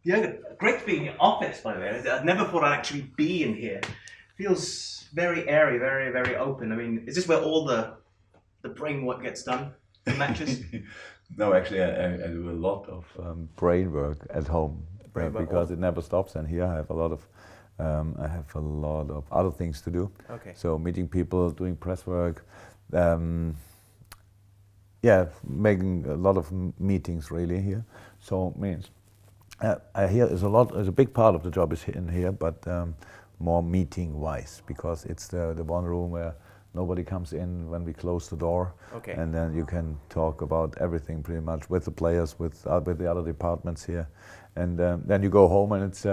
Yeah, great to be in your office, by the way. I never thought I'd actually be in here. Feels very airy, very, very open. I mean, is this where all the brain work gets done in matches? No, actually, I do a lot of brain work at home because it never stops. And here I have a lot of other things to do. Okay. So meeting people, doing press work, making a lot of meetings really here. So means I hear is a big part of the job is in here, but more meeting wise because it's the one room where nobody comes in when we close the door. Okay. And then you can talk about everything pretty much with the players, with the other departments here, and then you go home and it's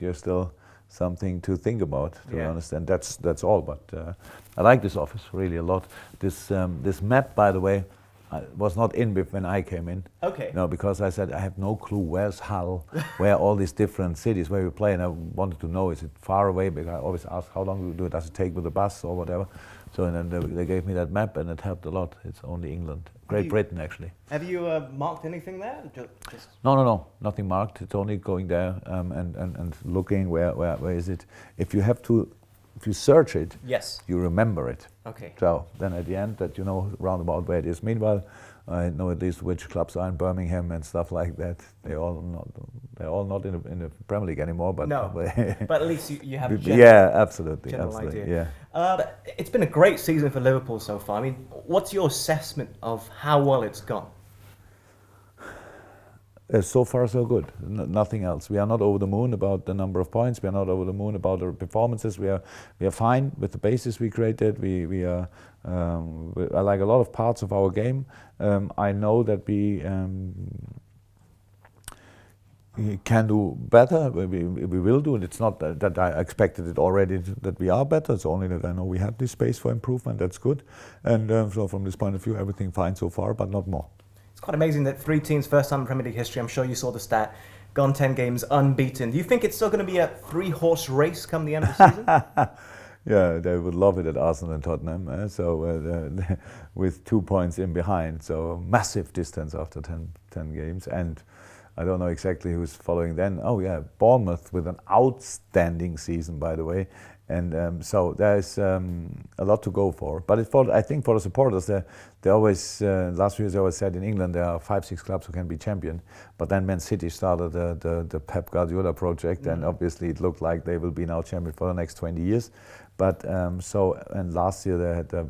you're still something to think about, to be honest, and that's all. But I like this office really a lot. This map, by the way, was not in when I came in. Okay. No, because I said I have no clue where's Hull, where all these different cities where we play, and I wanted to know, is it far away? Because I always ask how long do we do it? Does it take with the bus or whatever? So and then they gave me that map, and it helped a lot. It's only England, Great Britain actually. Have you marked anything there? Just No, nothing marked. It's only going there and looking where is it. If you search it, yes, you remember it. Okay. So then at the end that you know round about where it is. Meanwhile, I know at least which clubs are in Birmingham and stuff like that. They're all not in the Premier League anymore. But no, but at least you have a absolutely. idea. Yeah. But it's been a great season for Liverpool so far. I mean, what's your assessment of how well it's gone? So far, so good. Nothing else. We are not over the moon about the number of points. We are not over the moon about our performances. We are fine with the basis we created. We are. I like a lot of parts of our game. I know that we can do better. We will do it. It's not that I expected it already that we are better. It's only that I know we have this space for improvement. That's good. And so from this point of view, everything fine so far, but not more. Quite amazing that 3 teams, first time in Premier League history, I'm sure you saw the stat, gone 10 games unbeaten. Do you think it's still going to be a 3-horse race come the end of the season? Yeah, they would love it at Arsenal and Tottenham. With 2 points in behind, so massive distance after 10 games. And I don't know exactly who's following then. Oh yeah, Bournemouth with an outstanding season, by the way. And so there's a lot to go for. But I think for the supporters, they always, last few years they always said in England there are 5-6 clubs who can be champion. But then Man City started the Pep Guardiola project, and obviously it looked like they will be now champion for the next 20 years. But and last year they had there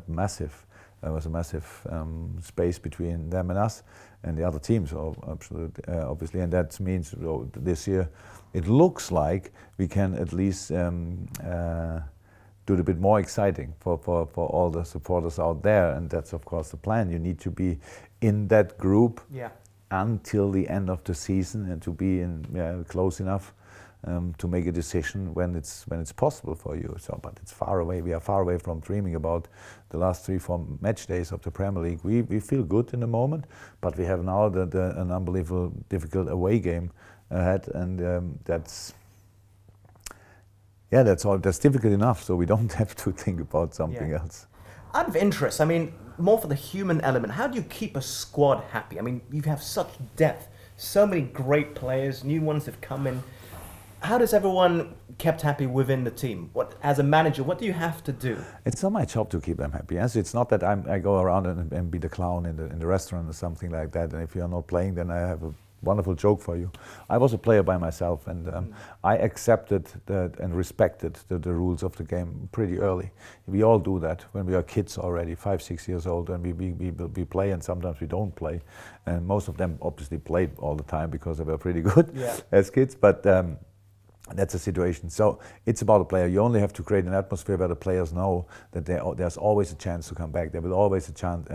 was a massive space between them and us and the other teams, obviously. And that means this year it looks like we can at least do it a bit more exciting for all the supporters out there. And that's, of course, the plan. You need to be in that group until the end of the season and to be close enough to make a decision when it's possible for you. So, but it's far away. We are far away from dreaming about the last 3-4 match days of the Premier League. We feel good in the moment, but we have now an unbelievable difficult away game ahead, and that's all. That's difficult enough, so we don't have to think about something else. Out of interest, I mean, more for the human element, how do you keep a squad happy? I mean, you have such depth, so many great players, new ones have come in. How does everyone kept happy within the team? As a manager, what do you have to do? It's not my job to keep them happy. Yes, it's not that I go around and be the clown in the restaurant or something like that. And if you're not playing, then I have a wonderful joke for you. I was a player by myself, and I accepted that and respected the rules of the game pretty early. We all do that when we are kids already, 5-6 years old, and we play, and sometimes we don't play. And most of them obviously played all the time because they were pretty good as kids. But that's a situation. So it's about a player. You only have to create an atmosphere where the players know that there's always a chance to come back. There will always a chance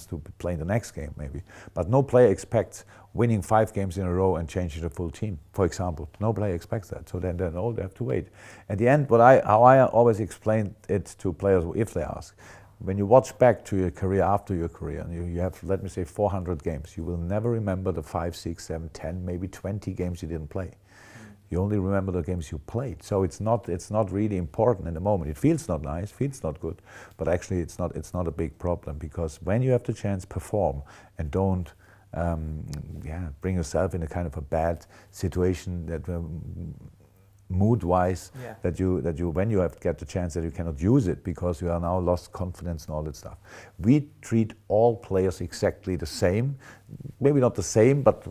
to play in the next game, maybe. But no player expects winning 5 games in a row and changing the full team, for example. No player expects that. So then they have to wait. At the end, how I always explain it to players if they ask, when you watch back to your career after your career, and you have, let me say, 400 games, you will never remember the 5, 6, 7, 10, maybe 20 games you didn't play. You only remember the games you played. So it's not really important in the moment. It feels not nice, feels not good, but actually it's not a big problem, because when you have the chance, perform and don't bring yourself in a kind of a bad situation that mood-wise, Yeah. that you when you have get the chance that you cannot use it because you are now lost confidence and all that stuff. We treat all players exactly the same, maybe not the same, but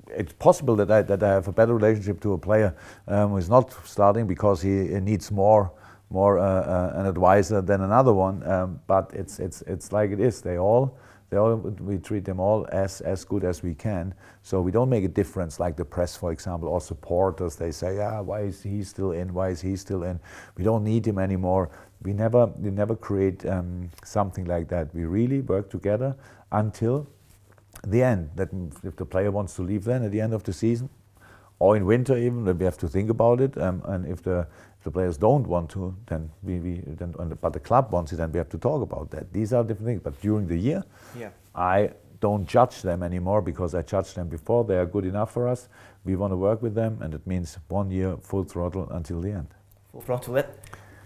it's possible that I have a better relationship to a player who is not starting because he needs more an advisor than another one. But it's like it is. We treat them all as good as we can. So we don't make a difference like the press, for example, or supporters. They say, why is he still in? Why is he still in? We don't need him anymore. We never create something like that. We really work together until the end. That if the player wants to leave then at the end of the season, or in winter even, then we have to think about it. And if the players don't want to, then but the club wants it, then we have to talk about that. These are different things. But during the year, I don't judge them anymore because I judged them before. They are good enough for us. We want to work with them, and it means 1 year full throttle until the end. Full throttle.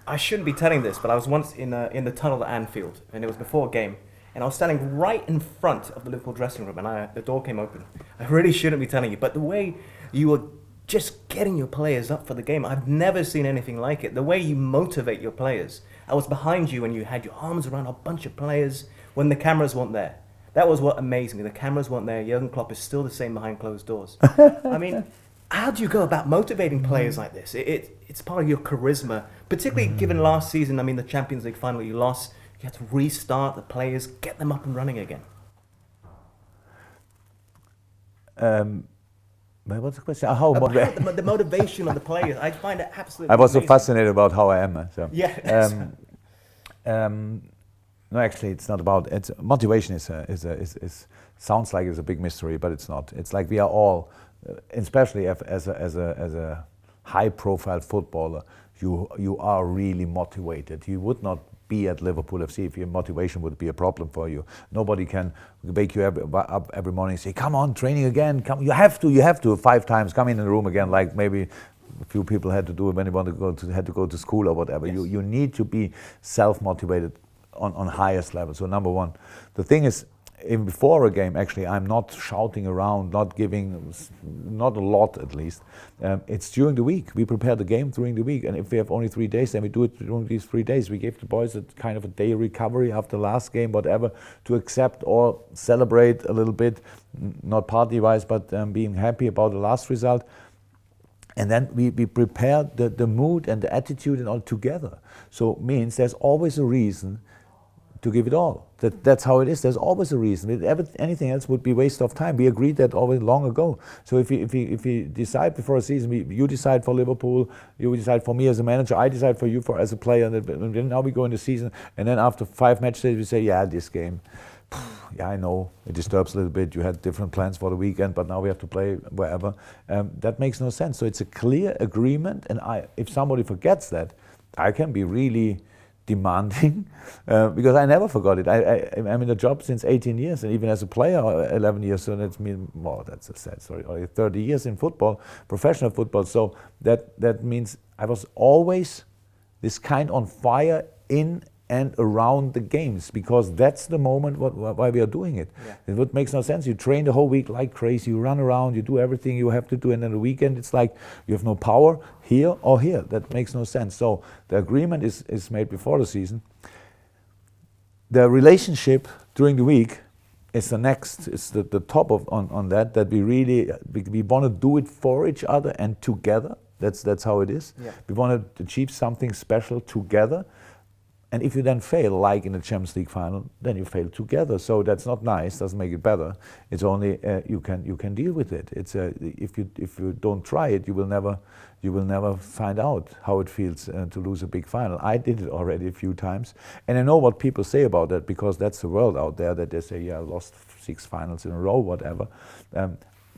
I shouldn't be telling this, but I was once in the tunnel at Anfield, and it was before a game, and I was standing right in front of the Liverpool dressing room, and the door came open. I really shouldn't be telling you, but the way you were just getting your players up for the game, I've never seen anything like it. The way you motivate your players. I was behind you and you had your arms around a bunch of players when the cameras weren't there. That was what amazed me. The cameras weren't there. Jurgen Klopp is still the same behind closed doors. I mean, how do you go about motivating players like this? It's part of your charisma, particularly given last season, I mean, the Champions League final you lost. You had to restart the players, get them up and running again. What's the question? The motivation of the players. I find it absolutely I was amazing. so fascinated about how I am. So. Yeah. No, actually, it's not about. Motivation is sounds like it's a big mystery, but it's not. It's like we are all, especially as a high-profile footballer, you are really motivated. You would not be at Liverpool FC if your motivation would be a problem for you. Nobody can wake you up every morning and say, "Come on, training again. Come, you have to 5 times. Come in the room again." Like maybe a few people had to do it when they had to go to school or whatever. Yes. You need to be self-motivated on highest level. So number one, the thing is, even before a game, actually, I'm not shouting around, not a lot at least. It's during the week. We prepare the game during the week, and if we have only 3 days, then we do it during these 3 days. We gave the boys a kind of a day recovery after last game, whatever, to accept or celebrate a little bit, not party-wise, but being happy about the last result. And then we prepare the mood and the attitude and all together. So it means there's always a reason to give it all. That's how it is. There's always a reason. Anything else would be waste of time. We agreed that always long ago. So if we decide before a season, you decide for Liverpool, you decide for me as a manager, I decide for you as a player, and then now we go in the season, and then after 5 match days we say, this game, I know it disturbs a little bit. You had different plans for the weekend, but now we have to play wherever. That makes no sense. So it's a clear agreement, and if somebody forgets that, I can be really demanding because I never forgot it. I'm in the job since 18 years, and even as a player 11 years, so that's that's a sad story, or 30 years in football, professional football. So that means I was always this kind on fire in and around the games, because that's the moment why we are doing it. Yeah. It makes no sense. You train the whole week like crazy, you run around, you do everything you have to do, and then the weekend it's like you have no power here or here. That makes no sense. So the agreement is made before the season. The relationship during the week is the next, it's the top on that we really, we want to do it for each other and together. That's how it is. Yeah. We want to achieve something special together. And if you then fail, like in the Champions League final, then you fail together. So that's not nice. Doesn't make it better. It's only you can deal with it. It's if you don't try it, you will never find out how it feels to lose a big final. I did it already a few times, and I know what people say about that, because that's the world out there that they say, I lost 6 finals in a row, whatever.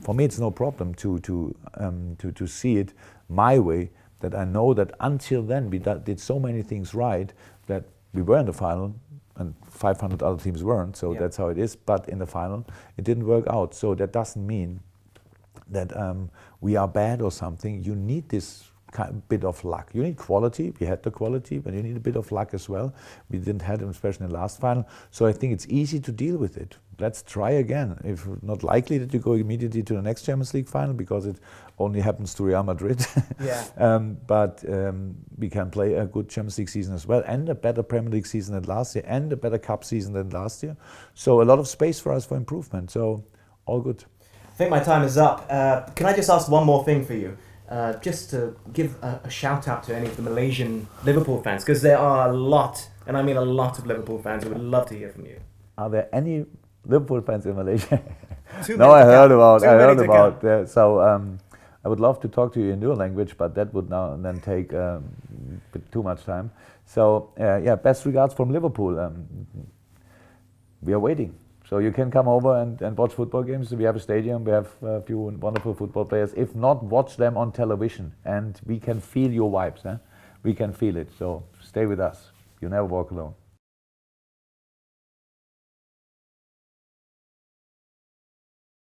For me, it's no problem to see it my way. That I know that until then we did so many things right that we were in the final and 500 other teams weren't, so that's how it is. But in the final, it didn't work out. So that doesn't mean that we are bad or something. You need this bit of luck. You need quality. We had the quality, but you need a bit of luck as well. We didn't have it, especially in the last final. So I think it's easy to deal with it. Let's try again. If not likely that you go immediately to the next Champions League final because it only happens to Real Madrid. Yeah. But we can play a good Champions League season as well, and a better Premier League season than last year, and a better Cup season than last year. So a lot of space for us for improvement. So all good. I think my time is up. Can I just ask one more thing for you? Just to give a shout out to any of the Malaysian Liverpool fans, because there are a lot, and I mean a lot of Liverpool fans who would love to hear from you. Are there any Liverpool fans in Malaysia? Too No, many I to heard count. about. Too I many heard to about. count. So I would love to talk to you in your language, but that would now and then take a bit too much time. So yeah, best regards from Liverpool. We are waiting. So you can come over and watch football games. We have a stadium. We have a few wonderful football players. If not, watch them on television, and we can feel your vibes. We can feel it. So stay with us. You never walk alone.